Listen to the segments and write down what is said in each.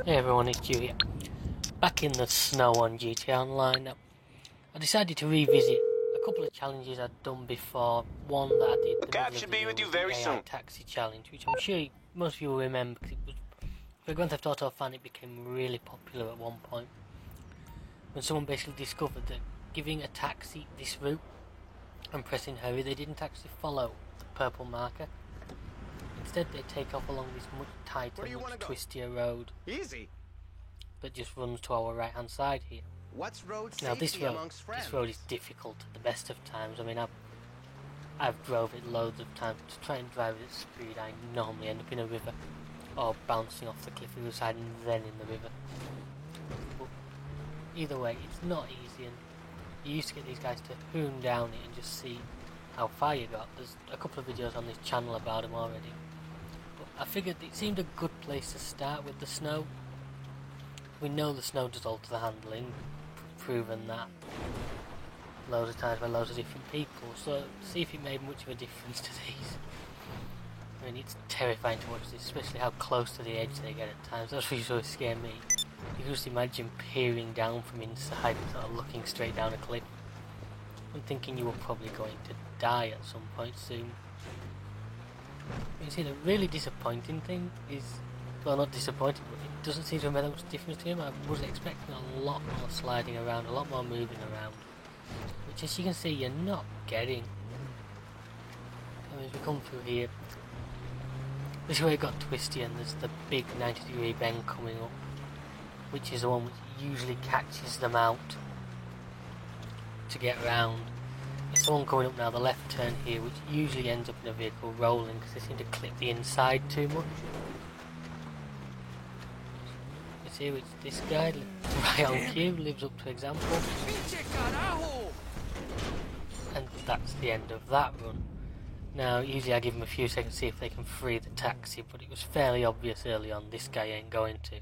Hey everyone, it's Stu here. Back in the snow on GTA Online. I decided to revisit a couple of challenges I'd done before. One that I did the Cap should be with you very AI soon. Taxi challenge, which I'm sure most of you will remember because it was, for a Grand Theft Auto fan, it became really popular at one point. When someone basically discovered that giving a taxi this route and pressing hurry, they didn't actually follow the purple marker. Instead, they take off along this much tighter, much twistier road. Easy. That just runs to our right hand side here. What's road Now safety amongst friends? this road is difficult at the best of times. I mean, I've drove it loads of times. To try and drive it at speed, I normally end up in a river or bouncing off the cliff either side and then in the river. But either way, it's not easy, and you used to get these guys to hoon down it and just see how far you got. There's a couple of videos on this channel about them already. But I figured it seemed a good place to start with the snow. We know the snow does alter the handling, proven that loads of times by loads of different people, so see if it made much of a difference to these. I mean, it's terrifying to watch this, especially how close to the edge they get at times. That's what usually scare me. You can just imagine peering down from inside and sort of looking straight down a cliff and thinking you were probably going to die at some point soon. You see, the really disappointing thing is, well, not disappointing, but it doesn't seem to have made that much difference to him. I was expecting a lot more sliding around, a lot more moving around, which, as you can see, you're not getting. I mean, as we come through here, this is where it got twisty, and there's the big 90-degree bend coming up, which is the one which usually catches them out to get around. It's the one coming up now, the left turn here, which usually ends up in a vehicle rolling because they seem to clip the inside too much. It's here, it's this guy, right on cue, lives up to example. And that's the end of that run. Now, usually I give them a few seconds to see if they can free the taxi, but it was fairly obvious early on this guy ain't going to.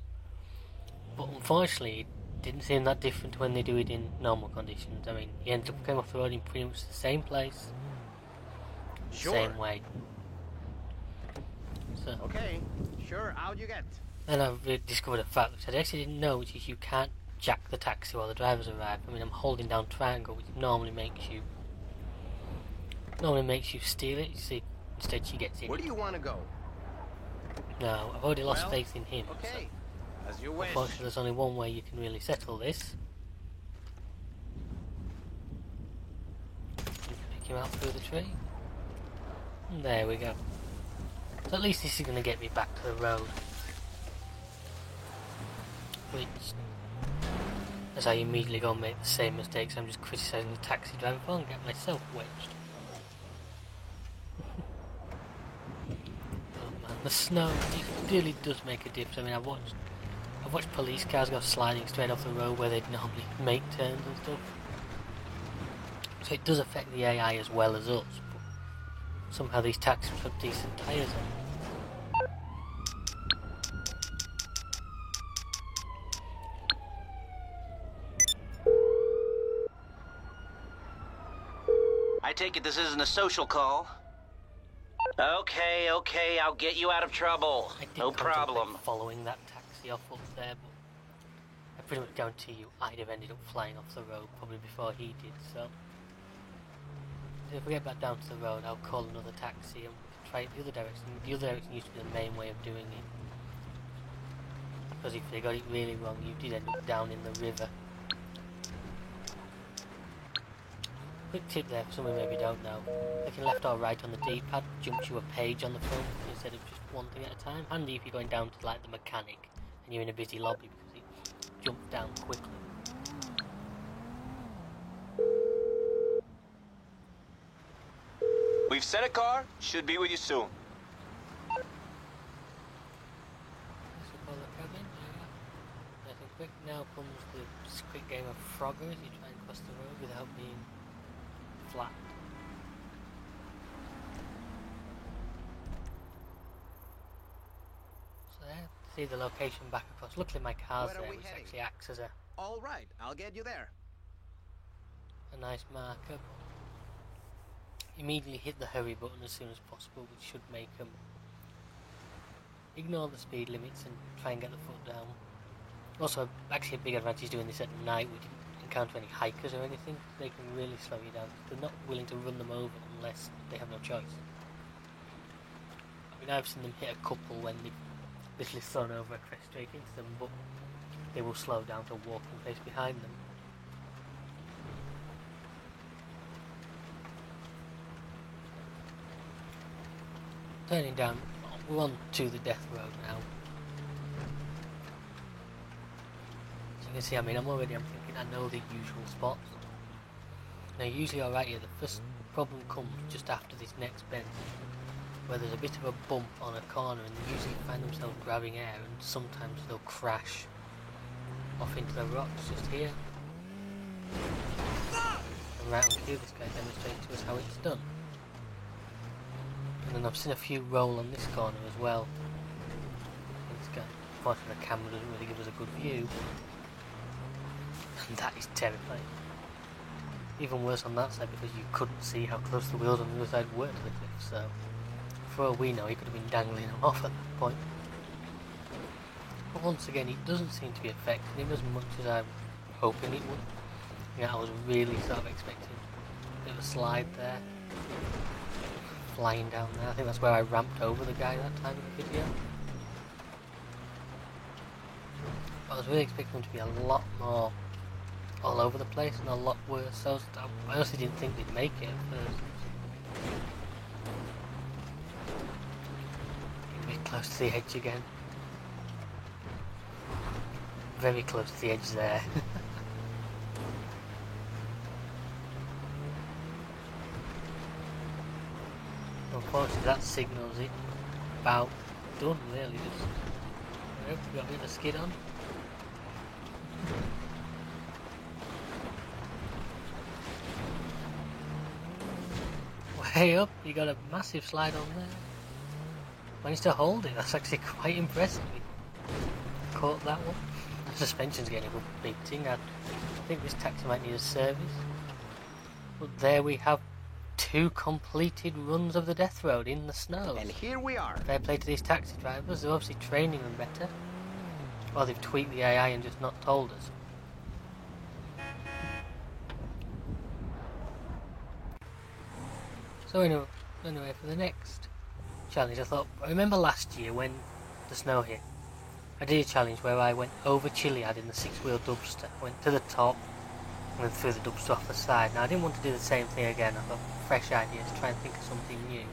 But unfortunately, it didn't seem that different when they do it in normal conditions. I mean, he ended up coming off the road in pretty much the same place, same way. So, okay, sure, how'd you get? then I've discovered a fact which I actually didn't know, which is you can't jack the taxi while the drivers arrive. I mean, I'm holding down triangle, which normally makes you steal it. You see, instead she gets in. Where do you want to go? No, I've already lost faith in him. Okay, so as you wish. unfortunately, there's only one way you can really settle this. Pick him out through the tree. And there we go. So at least this is going to get me back to the road. Which, as I immediately go and make the same mistakes I'm just criticising the taxi driver for and get myself wedged. Oh man, the snow, it really does make a difference. I mean, I've watched police cars go sliding straight off the road where they'd normally make turns and stuff. So it does affect the AI as well as us, but somehow these taxis have decent tyres on. I take it this isn't a social call? Okay, I'll get you out of trouble. No problem. Following that taxi off up there, but I pretty much guarantee you I'd have ended up flying off the road probably before he did, so if we get back down to the road, I'll call another taxi and try it the other direction. The other direction used to be the main way of doing it, because if they got it really wrong, you did end up down in the river. Quick tip there for someone who maybe don't know. Clicking left or right on the D-pad jumps you a page on the phone instead of just one thing at a time. Handy if you're going down to like the mechanic and you're in a busy lobby because it jumps down quickly. We've sent a car. Should be with you soon. Nice and quick. Now comes the quick game of Frogger as you try and cross the road without being flat. So there, see the location back across. Luckily my car's there, which actually acts as a Alright, I'll get you there. nice marker. Immediately hit the hurry button as soon as possible, which should make them ignore the speed limits and try and get the foot down. Also, actually a big advantage doing this at night. We didn't encounter any hikers or anything. They can really slow you down. They're not willing to run them over unless they have no choice. I mean, I've seen them hit a couple when they've literally thrown over a crest straight into them, but they will slow down to walk in place behind them. Turning down, we're on to the death road now. So you can see, I mean, I'm thinking I know the usual spots. Now usually alright here, the first problem comes just after this next bend, where there's a bit of a bump on a corner and they usually find themselves grabbing air, and sometimes they'll crash off into the rocks just here. And right on cue, this guy demonstrates to us how it's done. And then I've seen a few roll on this corner as well. This guy, unfortunately the camera doesn't really give us a good view. And that is terrifying. Even worse on that side because you couldn't see how close the wheels on the other side were to the cliff, so for all we know he could have been dangling them off at that point. But once again, it doesn't seem to be affecting him as much as I'm hoping it would. Yeah, I was really sort of expecting a bit of a slide there. Flying down there. I think that's where I ramped over the guy that time in the video. But I was really expecting him to be a lot more all over the place and a lot worse. So I honestly didn't think they'd make it at first. A bit close to the edge again. Very close to the edge there. Unfortunately, that signals it about done, really. Just got a bit of skid on. Way up, you got a massive slide on there. Managed to hold it, that's actually quite impressive. Caught that one. The suspension's getting a good big thing. I think this taxi might need a service. But there we have 2 completed runs of the death road in the snow. And here we are. Fair play to these taxi drivers, they're obviously training them better. Or they've tweaked the AI and just not told us. So anyway, for the next challenge, I remember last year when the snow hit, I did a challenge where I went over Chiliad in the 6-wheel dubster, went to the top, and then threw the dubster off the side. Now I didn't want to do the same thing again, I thought fresh ideas, try and think of something new.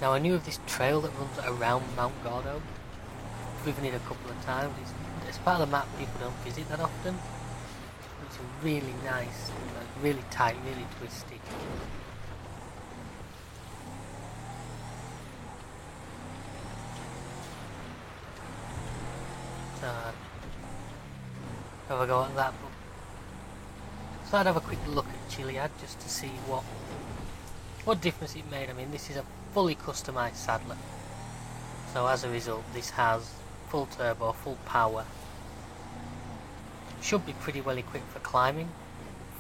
Now I knew of this trail that runs around Mount Gordo. I've driven it a couple of times, it's part of the map people don't visit that often. It's really nice, really tight, really twisty. Have a go at that, but so I'd have a quick look at Chiliad just to see what difference it made. I mean, this is a fully customised saddler, so as a result this has full turbo, full power, should be pretty well equipped for climbing.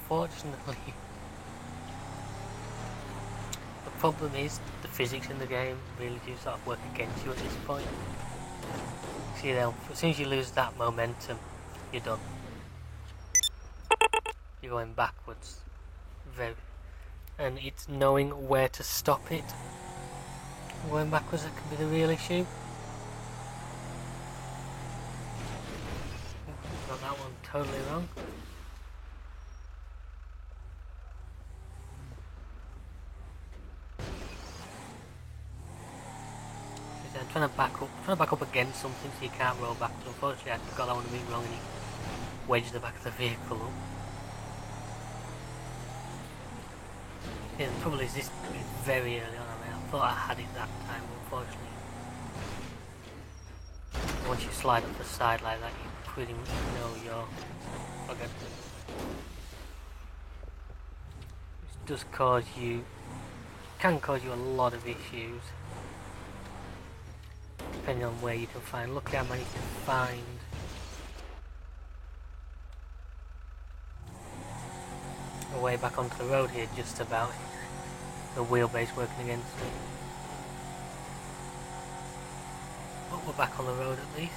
Fortunately the problem is the physics in the game really do sort of work against you at this point. See, as soon as you lose that momentum, you're done. You're going backwards. And it's knowing where to stop it. Going backwards, that can be the real issue. Got that one totally wrong. I'm trying to back up against something so you can't roll back. But unfortunately, I got that one a bit wrong and he wedged the back of the vehicle up. Yeah, the trouble is this is very early on. I mean, I thought I had it that time, but unfortunately, once you slide up the side like that, you pretty much know you're okay. Which does can cause you a lot of issues. Depending on where you can find. Luckily I managed to find a way back onto the road here, just about. The wheelbase working against me. But we're back on the road at least.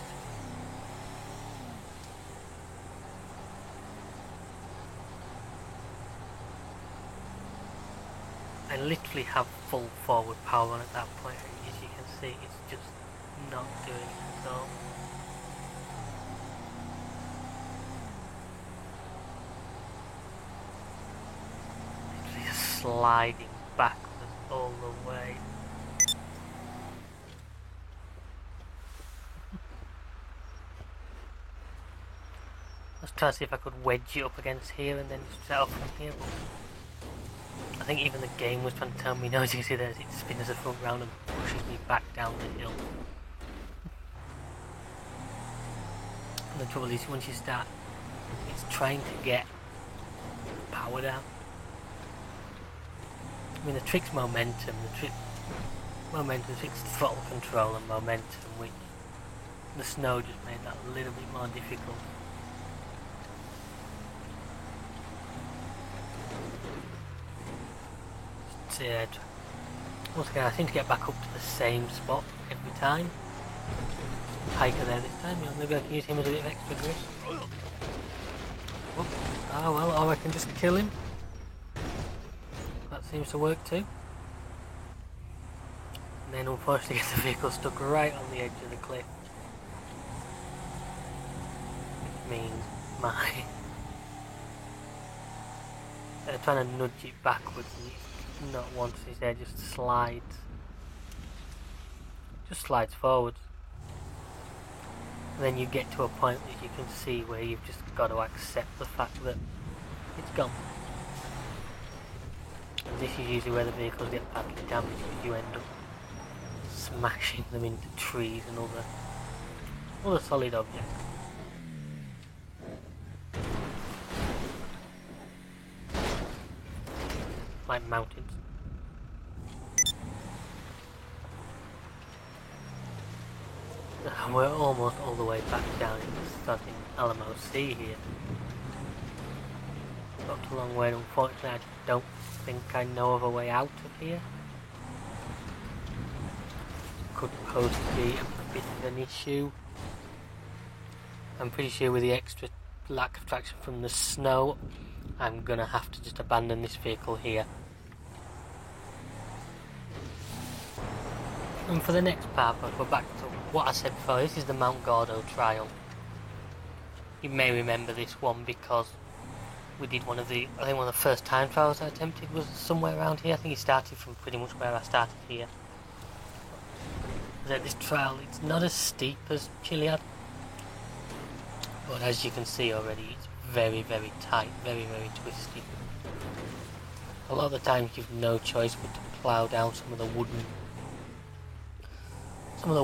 I literally have full forward power on at that point, and as you can see, it's just not doing it at all. Literally just sliding backwards all the way. I was trying to see if I could wedge it up against here and then just set off from here, but I think even the game was trying to tell me, no, as you can see there, it spins the front round and pushes me back down the hill. And the trouble is, once you start, it's trying to get power down. I mean, the trick's momentum, the trick's throttle control and momentum, which the snow just made that a little bit more difficult. Once again, I seem to get back up to the same spot every time. Hiker there this time, maybe I can use him as a bit of extra grip. Oh well, or I can just kill him. That seems to work too. And then unfortunately get the vehicle stuck right on the edge of the cliff. Which means they're trying to nudge it backwards and not once he's there, just slides forwards, and then you get to a point that you can see where you've just got to accept the fact that it's gone. And this is usually where the vehicles get badly damaged, because you end up smashing them into trees and other solid objects. Like mountains. And we're almost all the way back down into starting Alamo Sea here. Got a long way, and unfortunately I don't think I know of a way out of here. Could pose to be a bit of an issue. I'm pretty sure with the extra lack of traction from the snow, I'm gonna have to just abandon this vehicle here. And for the next part, we're back to what I said before. This is the Mount Gordo trial. You may remember this one because we did one of the first time trials I attempted was somewhere around here. I think it started from pretty much where I started here. But this trial, it's not as steep as Chiliad, but as you can see already, it's very, very tight, very, very twisty. A lot of the times you've no choice but to plough down some of the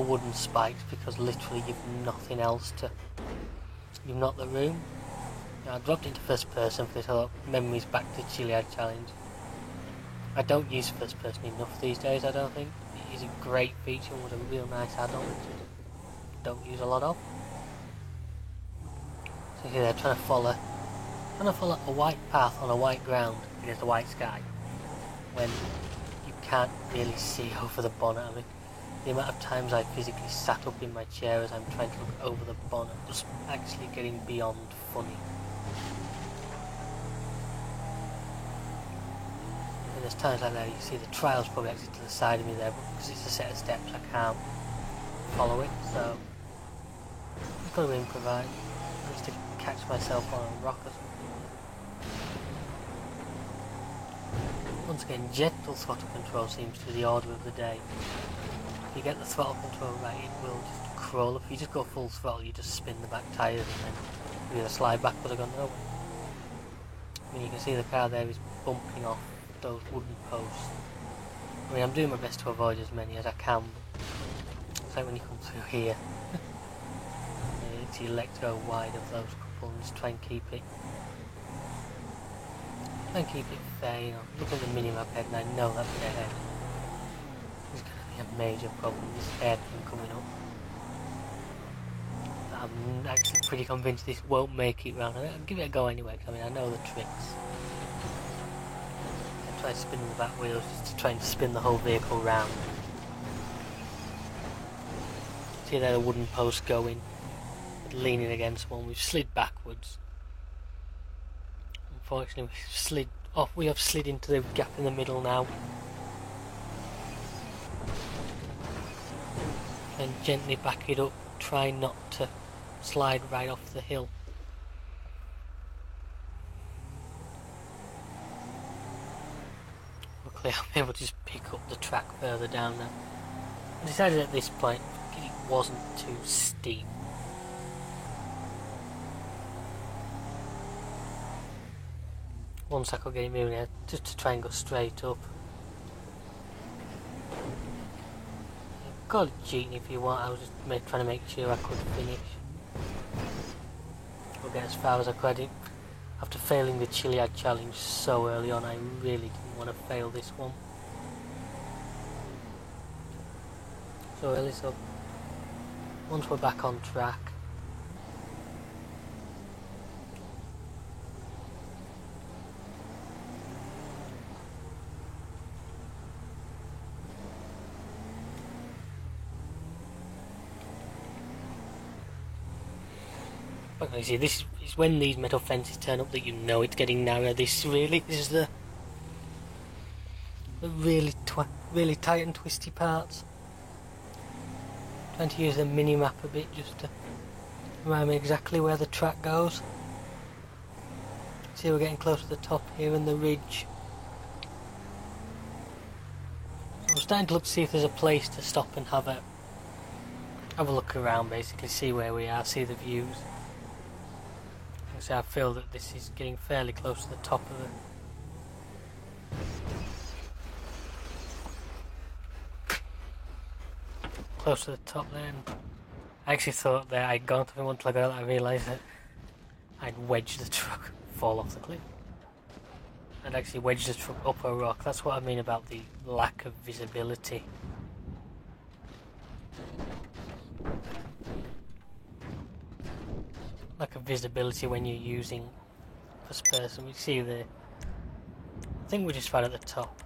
wooden spikes, because literally you've nothing else to. You've not the room. Now, I dropped into first person for this whole memories back to Chiliad challenge. I don't use first person enough these days, I don't think. It is a great feature and was a real nice add-on, which I don't use a lot of. So here they're trying to follow a white path on a white ground against a white sky, when you can't really see over the bonnet. I mean, the amount of times I physically sat up in my chair as I'm trying to look over the bonnet was actually getting beyond funny. And there's times like that you see the trial's probably actually to the side of me there, but because it's a set of steps I can't follow it, so I've got to improvise. Just to catch myself on a rock or something. Once again, gentle throttle control seems to be the order of the day. If you get the throttle control right, it will just crawl. If you just go full throttle, you just spin the back tyres and then you either slide backwards or go nowhere. I mean, you can see the car there is bumping off those wooden posts. I mean, I'm doing my best to avoid as many as I can. It's like when you come through here. You let go wide of those couple and just try and keep it fair, you know. Look at the mini-map head and I know that bit ahead is going to be a major problem, this hairpin coming up. I'm actually pretty convinced this won't make it round. I'll give it a go anyway, because I mean I know the tricks. I try spinning the back wheels just to try and spin the whole vehicle round. See there the wooden post going, leaning against one. We've slid backwards. Unfortunately, we've slid Oh, we have slid into the gap in the middle now. And gently back it up, try not to slide right off the hill. Luckily I'm able to just pick up the track further down now. I decided at this point it wasn't too steep. Once I could get it moving here, just to try and go straight up. Call it cheating if you want, I was just trying to make sure I could finish. Or get as far as I could. After failing the Chiliad challenge so early on, I really didn't want to fail this one. So early, so once we're back on track, but you see, this is when these metal fences turn up that you know it's getting narrow. This is the really tight and twisty parts. Trying to use the mini-map a bit just to remind me exactly where the track goes. See, we're getting close to the top here in the ridge. I'm starting to look to see if there's a place to stop and have a look around, basically, see where we are, see the views. So I feel that this is getting fairly close to the top of it. Close to the top there. And I actually thought that I'd gone through one until I got out. I realised that I'd wedged the truck, fall off the cliff. I'd actually wedged the truck up a rock. That's what I mean about the lack of visibility. Lack of visibility when you're using first person. We see I think we're just right at the top.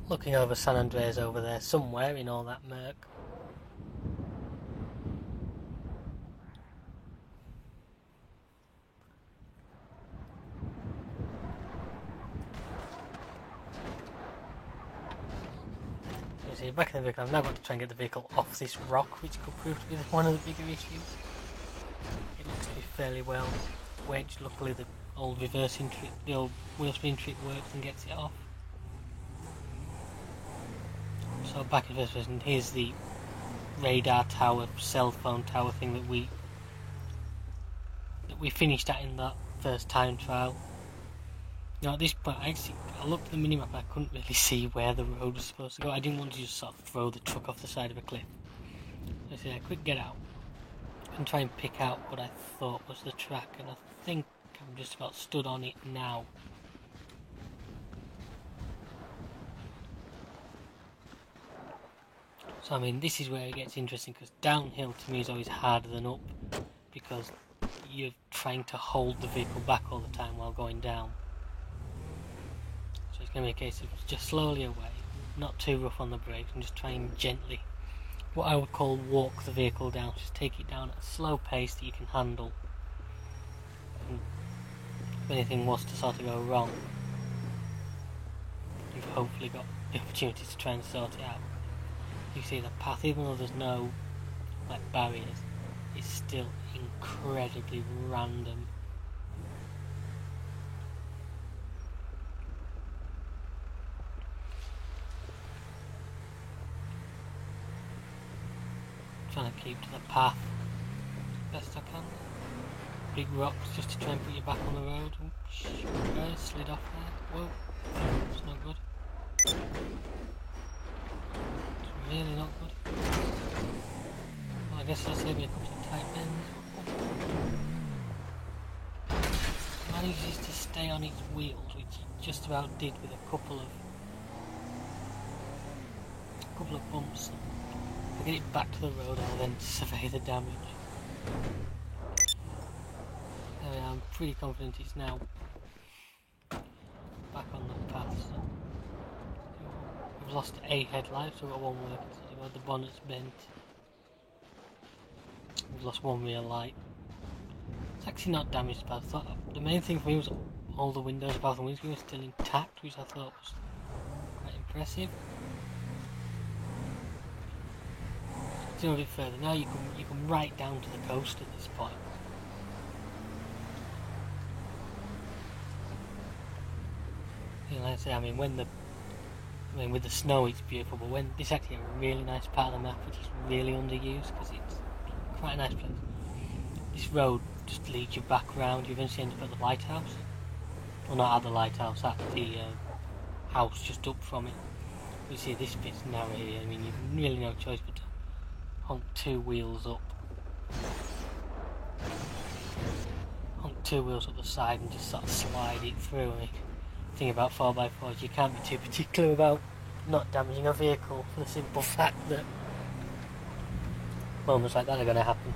Looking over San Andreas over there, somewhere in all that murk. You see, back in the vehicle, I've now got to try and get the vehicle off this rock, which could prove to be one of the bigger issues. It looks to be fairly well wedged. Luckily the old reversing trick, the old wheel spin trick works and gets it off. So back in first person, here's the radar tower, cell phone tower thing that we finished at in that first time trial. Now at this point, I looked at the minimap and I couldn't really see where the road was supposed to go. I didn't want to just sort of throw the truck off the side of a cliff. So I said I could get out and try and pick out what I thought was the track, and I think I'm just about stood on it now. So I mean, this is where it gets interesting, because downhill to me is always harder than up, because you're trying to hold the vehicle back all the time while going down. So it's going to be a case of just slowly away, not too rough on the brakes, and just try and gently, what I would call walk the vehicle down, just take it down at a slow pace that you can handle. And if anything was to sort of go wrong, you've hopefully got the opportunity to try and sort it out. You see the path, even though there's no barriers, it's still incredibly random. Trying to keep to the path as best I can. Big rocks just to try and put you back on the road. Oops, slid off there. Whoa, it's not good. Really not good. Well, I guess that's maybe a couple of tight bends. Manages to stay on its wheels, which he just about did with a couple of bumps. If I get it back to the road, I'll then survey the damage. There we are, I'm pretty confident it's now back on the path. So we've lost a headlight, so we've got one working, so the bonnet's bent. We've lost one rear light. It's actually not damaged, but I thought the main thing for me was all the windows above the windscreen were still intact, which I thought was quite impressive. A bit further now, you come right down to the coast at this point. You know, like I say, I mean, with the snow it's beautiful, but when this is actually a really nice part of the map, which is really underused because it's quite a nice place. This road just leads you back round. You eventually end up at the lighthouse. Well, not at the lighthouse, at the house just up from it. You see this bit's narrow here. I mean, you've really no choice but to honk two wheels up the side and just sort of slide it through. I mean, the thing about 4x4s, you can't be too particular about not damaging a vehicle for the simple fact that moments like that are going to happen.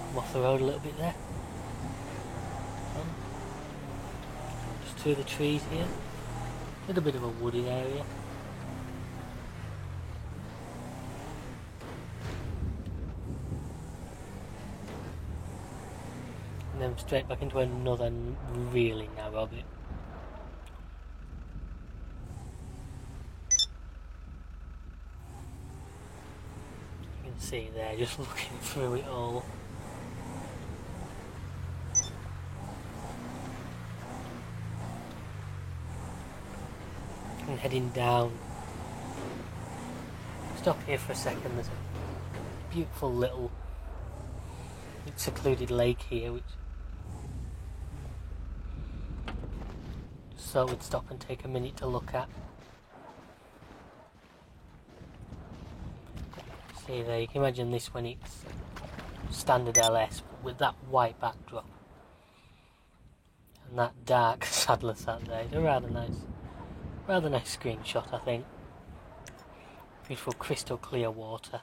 Come off the road a little bit there. Just through the trees here. A little bit of a wooded area. And then straight back into another really narrow bit. You can see there, just looking through it all. And heading down. Stop here for a second. There's a beautiful little secluded lake here, which so we'd stop and take a minute to look at. See there, you can imagine this when it's standard LS, but with that white backdrop and that dark saddler sat there. It's a rather nice screenshot, I think. Beautiful crystal clear water.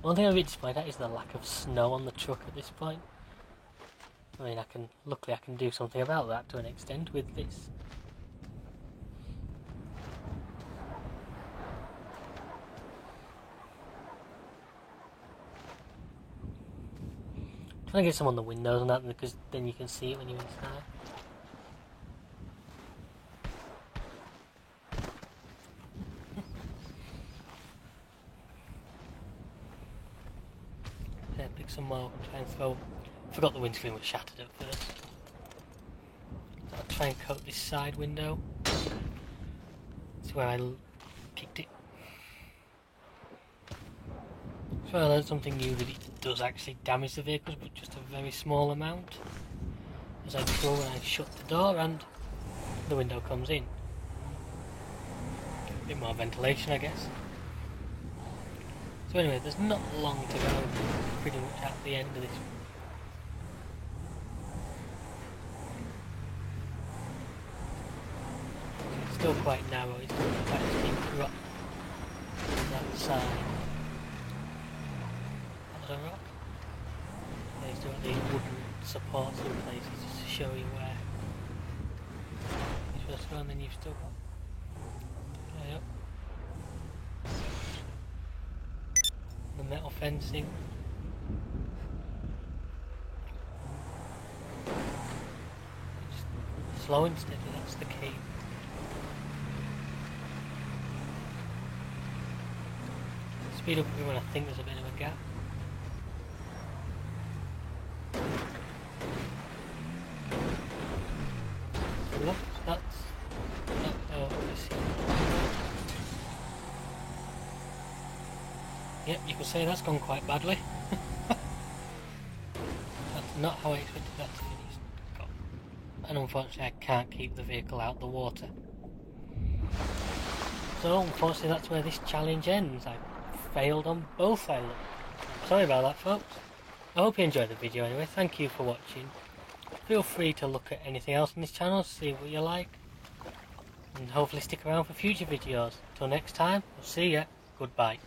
One thing I'm a bit disappointed at is the lack of snow on the truck at this point. I mean, luckily I can do something about that to an extent with this. Trying to get some on the windows and that, because then you can see it when you're inside. Yeah, pick some more, try and throw. Forgot the windscreen was shattered at first. So I'll try and coat this side window. That's where I kicked it. So I learned something new, that it does actually damage the vehicles, but just a very small amount. As I go and I shut the door and the window comes in. A bit more ventilation, I guess. So anyway, there's not long to go, pretty much at the end of this. It's still quite narrow, it's still quite a steep drop on that side. That was a rock. There's still these wooden supports in places just to show you where you're supposed to go, and then you've still got yep, the metal fencing. Just slow and steady, that's the key. Speed up when I think there's a bit of a gap. Look, that's yep, you could say that's gone quite badly. That's not how I expected that to finish. And unfortunately I can't keep the vehicle out the water. So unfortunately that's where this challenge ends. I failed on both islands. Sorry about that, folks. I hope you enjoyed the video anyway. Thank you for watching. Feel free to look at anything else on this channel, see what you like, and hopefully stick around for future videos. Till next time, I'll see ya. Goodbye.